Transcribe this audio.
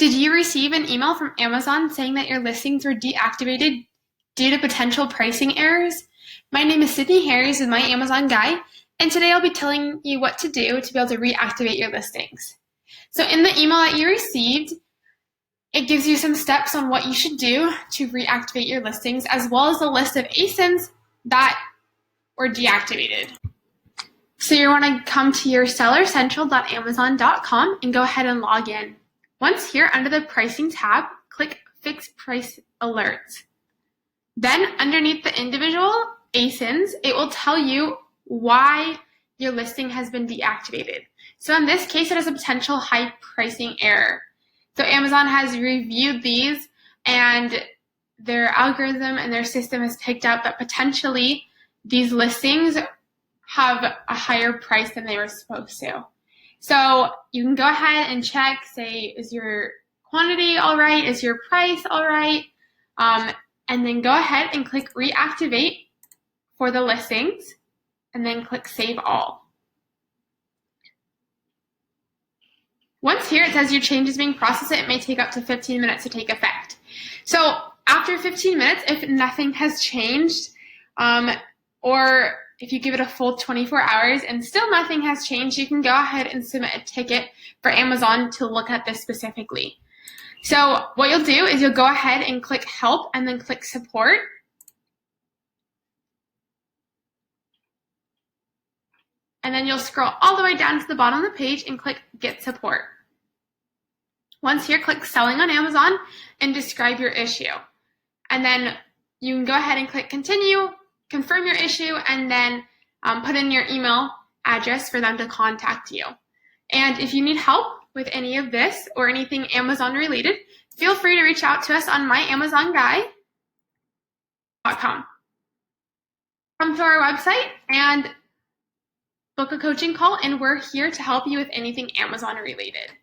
Did you receive an email from Amazon saying that your listings were deactivated due to potential pricing errors? My name is Sydney Harris with My Amazon Guy, and today I'll be telling you what to do to be able to reactivate your listings. So in the email that you received, it gives you some steps on what you should do to reactivate your listings, as well as a list of ASINs that were deactivated. So you want to come to your sellercentral.amazon.com and go ahead and log in. Once here, under the Pricing tab, click Fix Price Alerts. Then underneath the individual ASINs, it will tell you why your listing has been deactivated. So in this case, it is a potential high pricing error. So Amazon has reviewed these, and their algorithm and their system has picked up that potentially these listings have a higher price than they were supposed to. So you can go ahead and check, say, is your quantity all right? Is your price all right? And then go ahead and click Reactivate for the listings, and then click Save All. Once here it says your change is being processed, it may take up to 15 minutes to take effect. So after 15 minutes, if nothing has changed, or if you give it a full 24 hours and still nothing has changed, you can go ahead and submit a ticket for Amazon to look at this specifically. So what you'll do is you'll go ahead and click Help and then click Support. And then you'll scroll all the way down to the bottom of the page and click Get Support. Once here, click Selling on Amazon and describe your issue. And then you can go ahead and click Continue, confirm your issue, and then put in your email address for them to contact you. And if you need help with any of this or anything Amazon related, feel free to reach out to us on myamazonguy.com. Come to our website and book a coaching call, and we're here to help you with anything Amazon related.